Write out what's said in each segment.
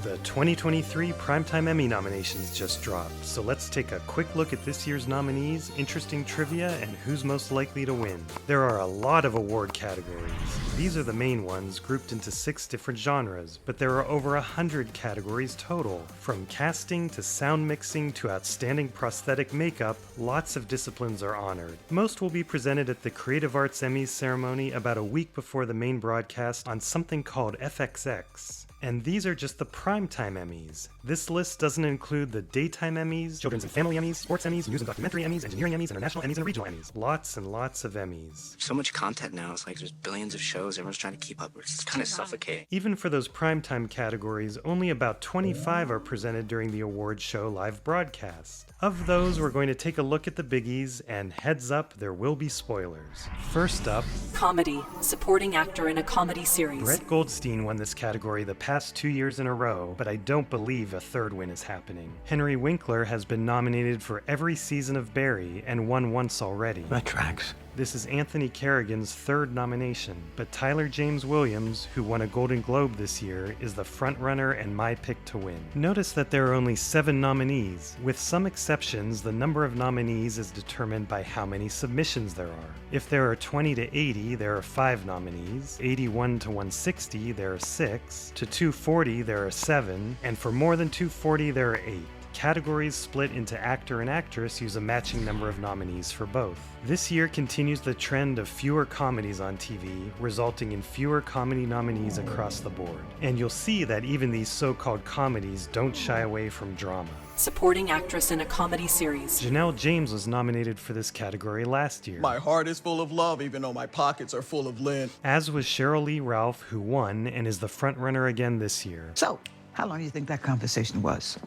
The 2023 Primetime Emmy nominations just dropped, so let's take a quick look at this year's nominees, interesting trivia, and who's most likely to win. There are a lot of award categories. These are the main ones, grouped into 6 different genres, but there are over 100 categories total. From casting to sound mixing to outstanding prosthetic makeup, lots of disciplines are honored. Most will be presented at the Creative Arts Emmys ceremony about a week before the main broadcast on something called FXX. And these are just the Primetime Emmys. This list doesn't include the Daytime Emmys, Children's and Family Emmys, Sports Emmys, News and Documentary Emmys, Engineering Emmys, International Emmys, and Regional Emmys. Lots and lots of Emmys. So much content now, it's like there's billions of shows, everyone's trying to keep up. It's kind of suffocating. Even for those Primetime categories, only about 25 are presented during the awards show live broadcast. Of those, we're going to take a look at the biggies, and heads up, there will be spoilers. First up, Comedy, supporting actor in a comedy series. Brett Goldstein won this category the past 2 years in a row, but I don't believe a third win is happening. Henry Winkler has been nominated for every season of Barry and won once already. That tracks. This is Anthony Carrigan's third nomination, but Tyler James Williams, who won a Golden Globe this year, is the frontrunner and my pick to win. Notice that there are only 7 nominees. With some exceptions, the number of nominees is determined by how many submissions there are. If there are 20 to 80, there are 5 nominees, 81 to 160, there are 6, to 240, there are 7, and for more than 240, there are 8. Categories split into actor and actress use a matching number of nominees for both. This year continues the trend of fewer comedies on TV, resulting in fewer comedy nominees across the board. And you'll see that even these so-called comedies don't shy away from drama. Supporting actress in a comedy series. Janelle James was nominated for this category last year. My heart is full of love, even though my pockets are full of lint. As was Cheryl Lee Ralph, who won and is the frontrunner again this year. So, how long do you think that conversation was?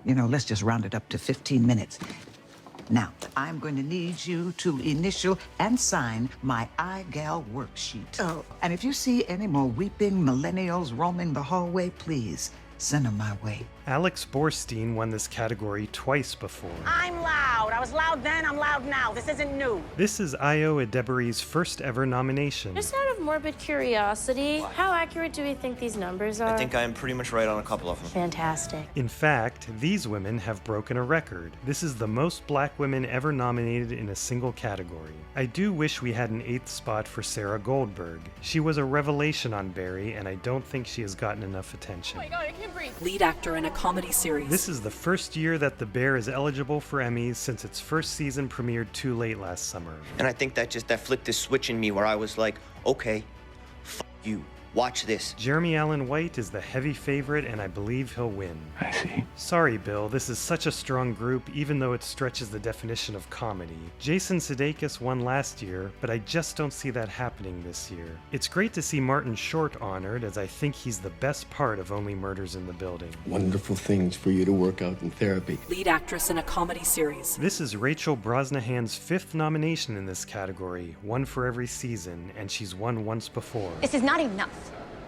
Let's just round it up to 15 minutes. Now, I'm going to need you to initial and sign my iGal worksheet. Oh. And if you see any more weeping millennials roaming the hallway, please send them my way. Alex Borstein won this category twice before. I'm loud. I was loud then, I'm loud now. This isn't new. This is Io Adebari's first ever nomination. Just out of morbid curiosity, how accurate do we think these numbers are? I think I am pretty much right on a couple of them. Fantastic. In fact, these women have broken a record. This is the most black women ever nominated in a single category. I do wish we had an 8th spot for Sarah Goldberg. She was a revelation on Barry, and I don't think she has gotten enough attention. Oh my god, I can't breathe. Lead actor in a comedy series. This is the first year that The Bear is eligible for Emmys since its first season premiered too late last summer. And I think that flipped this switch in me where I was like, okay, you. Watch this. Jeremy Allen White is the heavy favorite, and I believe he'll win. I see. Sorry, Bill, this is such a strong group, even though it stretches the definition of comedy. Jason Sudeikis won last year, but I just don't see that happening this year. It's great to see Martin Short honored, as I think he's the best part of Only Murders in the Building. Wonderful things for you to work out in therapy. Lead actress in a comedy series. This is Rachel Brosnahan's 5th nomination in this category, one for every season, and she's won once before. This is not enough.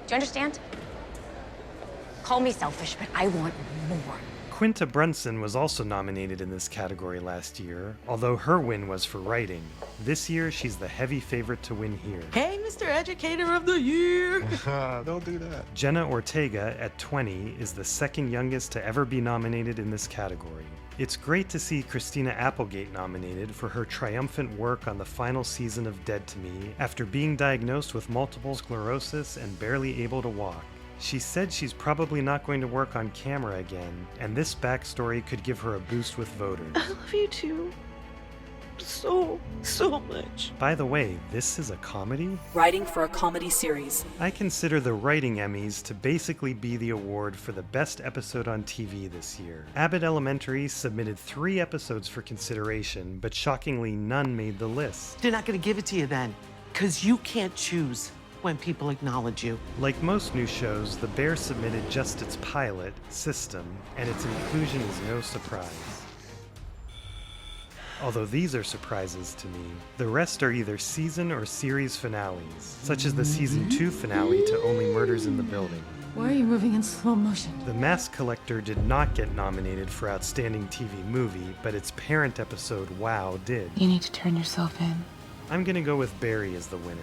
Do you understand? Call me selfish, but I want more. Quinta Brunson was also nominated in this category last year, although her win was for writing. This year, she's the heavy favorite to win here. Hey, Mr. Educator of the Year! Don't do that. Jenna Ortega, at 20, is the second youngest to ever be nominated in this category. It's great to see Christina Applegate nominated for her triumphant work on the final season of Dead to Me after being diagnosed with multiple sclerosis and barely able to walk. She said she's probably not going to work on camera again, and this backstory could give her a boost with voters. I love you too. So much. By the way, this is a comedy? Writing for a comedy series. I consider the Writing Emmys to basically be the award for the best episode on TV this year. Abbott Elementary submitted 3 episodes for consideration, but shockingly none made the list. They're not gonna give it to you then, because you can't choose when people acknowledge you. Like most new shows, The Bear submitted just its pilot, System, and its inclusion is no surprise. Although these are surprises to me. The rest are either season or series finales, such as the season 2 finale to Only Murders in the Building. Why are you moving in slow motion? The Mask Collector did not get nominated for Outstanding TV Movie, but its parent episode, Wow, did. You need to turn yourself in. I'm gonna go with Barry as the winner.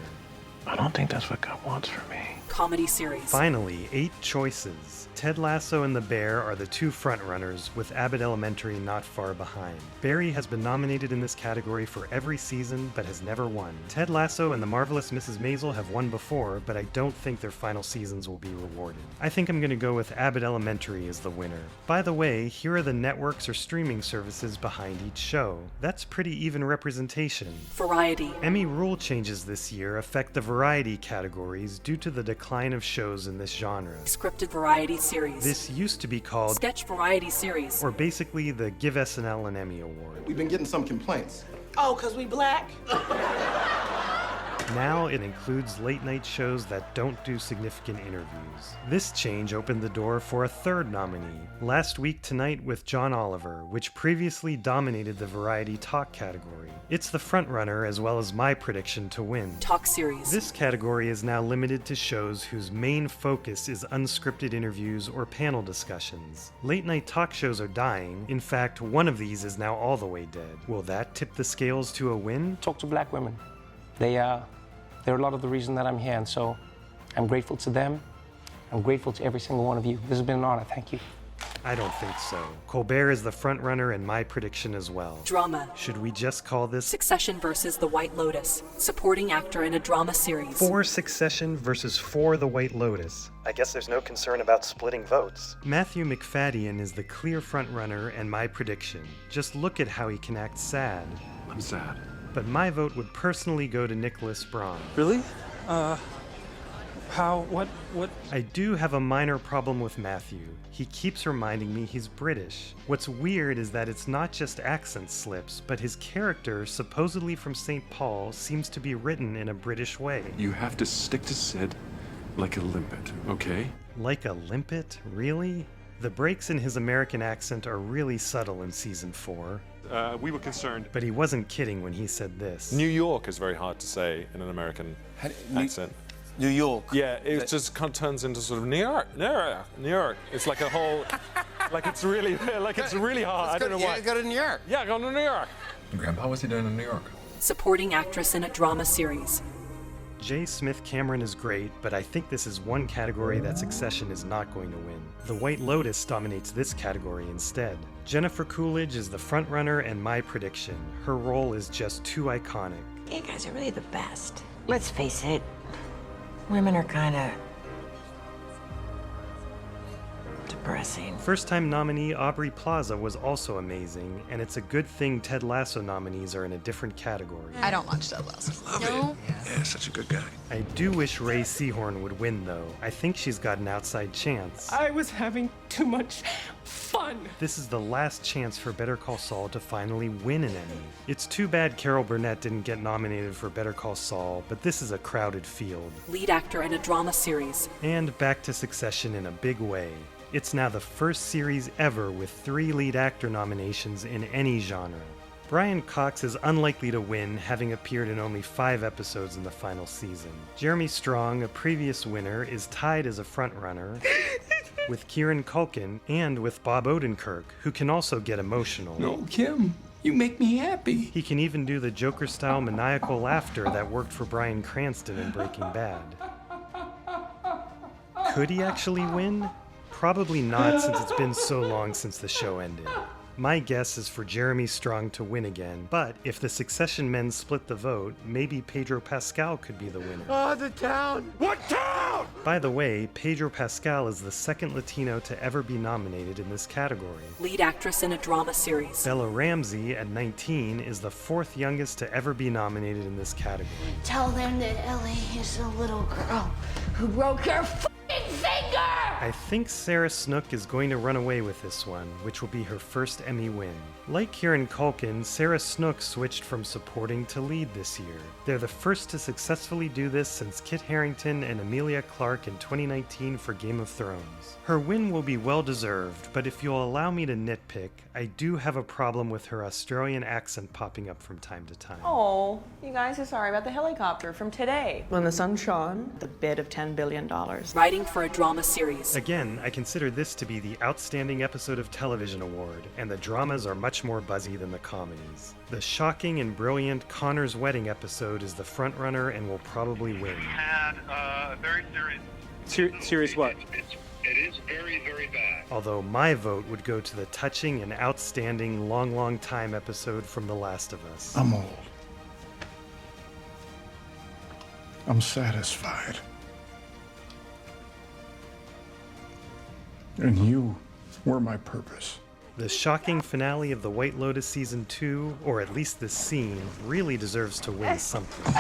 I don't think that's what God wants for me. comedy series. Finally, 8 choices. Ted Lasso and The Bear are the 2 frontrunners, with Abbott Elementary not far behind. Barry has been nominated in this category for every season, but has never won. Ted Lasso and The Marvelous Mrs. Maisel have won before, but I don't think their final seasons will be rewarded. I think I'm going to go with Abbott Elementary as the winner. By the way, here are the networks or streaming services behind each show. That's pretty even representation. Variety. Emmy rule changes this year affect the variety categories due to the decline of shows in this genre. Scripted variety series. This used to be called Sketch variety series. or basically the Give SNL an Emmy Award. We've been getting some complaints. Oh, because we black? Now it includes late night shows that don't do significant interviews. This change opened the door for a 3rd nominee, Last Week Tonight with John Oliver, which previously dominated the variety talk category. It's the frontrunner as well as my prediction to win. Talk series. This category is now limited to shows whose main focus is unscripted interviews or panel discussions. Late night talk shows are dying. In fact, one of these is now all the way dead. Will that tip the scales to a win? Talk to black women. They're a lot of the reason that I'm here, and so I'm grateful to them. I'm grateful to every single one of you. This has been an honor. Thank you. I don't think so. Colbert is the frontrunner and my prediction as well. Drama. Should we just call this Succession versus The White Lotus. Supporting actor in a drama series. 4 Succession versus 4 The White Lotus? I guess there's no concern about splitting votes. Matthew McFadden is the clear frontrunner and my prediction. Just look at how he can act sad. I'm sad. But my vote would personally go to Nicholas Braun. Really? What? I do have a minor problem with Matthew. He keeps reminding me he's British. What's weird is that it's not just accent slips, but his character, supposedly from St. Paul, seems to be written in a British way. You have to stick to Sid like a limpet, okay? Like a limpet? Really? The breaks in his American accent are really subtle in season 4. We were concerned. But he wasn't kidding when he said this. New York is very hard to say in an American accent. New York. Yeah, it just kind of turns into sort of New York. It's like a whole, like it's really hard. I don't know why. Go to New York. Yeah, go to New York. Grandpa, what's he doing in New York? Supporting actress in a drama series. J. Smith Cameron is great, but I think this is one category that Succession is not going to win. The White Lotus dominates this category instead. Jennifer Coolidge is the frontrunner and my prediction. Her role is just too iconic. You guys are really the best. Let's face it, women are kind of depressing. First-time nominee Aubrey Plaza was also amazing, and it's a good thing Ted Lasso nominees are in a different category. I don't watch Ted Lasso. Love it. Yeah, such a good guy. I do wish Ray Seahorn would win, though. I think she's got an outside chance. I was having too much fun. This is the last chance for Better Call Saul to finally win an Emmy. It's too bad Carol Burnett didn't get nominated for Better Call Saul, but this is a crowded field. Lead actor in a drama series. And back to Succession in a big way. It's now the first series ever with 3 lead actor nominations in any genre. Brian Cox is unlikely to win, having appeared in only 5 episodes in the final season. Jeremy Strong, a previous winner, is tied as a frontrunner with Kieran Culkin and with Bob Odenkirk, who can also get emotional. No, Kim, you make me happy. He can even do the Joker-style maniacal laughter that worked for Bryan Cranston in Breaking Bad. Could he actually win? Probably not, since it's been so long since the show ended. My guess is for Jeremy Strong to win again, but if the Succession men split the vote, maybe Pedro Pascal could be the winner. Oh, the town! What town? By the way, Pedro Pascal is the second Latino to ever be nominated in this category. Lead actress in a drama series. Bella Ramsey, at 19, is the 4th youngest to ever be nominated in this category. Tell them that Ellie is a little girl who broke her f***ing finger! I think Sarah Snook is going to run away with this one, which will be her first Emmy win. Like Kieran Culkin, Sarah Snook switched from supporting to lead this year. They're the first to successfully do this since Kit Harington and Emilia Clarke in 2019 for Game of Thrones. Her win will be well deserved, but if you'll allow me to nitpick, I do have a problem with her Australian accent popping up from time to time. Oh, you guys are sorry about the helicopter from today. When the sun shone, the bid of $10 billion. Writing for a drama series. Again, I consider this to be the Outstanding Episode of Television award, and the dramas are much more buzzy than the comedies. The shocking and brilliant Connor's Wedding episode is the frontrunner and will probably win. Had a very serious Series what? It is very, very bad. Although my vote would go to the touching and outstanding Long Time episode from The Last of Us. I'm old. I'm satisfied. And you were my purpose. The shocking finale of The White Lotus Season 2, or at least this scene, really deserves to win something.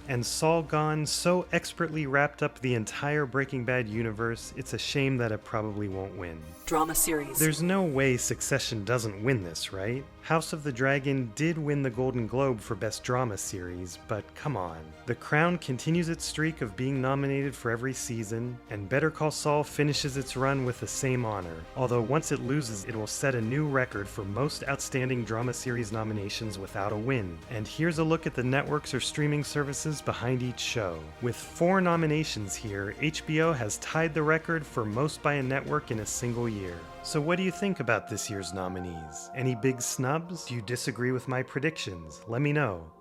And Saul Gone so expertly wrapped up the entire Breaking Bad universe, it's a shame that it probably won't win. Drama series. There's no way Succession doesn't win this, right? House of the Dragon did win the Golden Globe for Best Drama Series, but come on. The Crown continues its streak of being nominated for every season, and Better Call Saul finishes its run with the same honor, although once it loses, it will set a new record for most outstanding drama series nominations without a win. And here's a look at the networks or streaming services behind each show. With 4 nominations here, HBO has tied the record for most by a network in a single year. So what do you think about this year's nominees? Any big snubs? Do you disagree with my predictions? Let me know.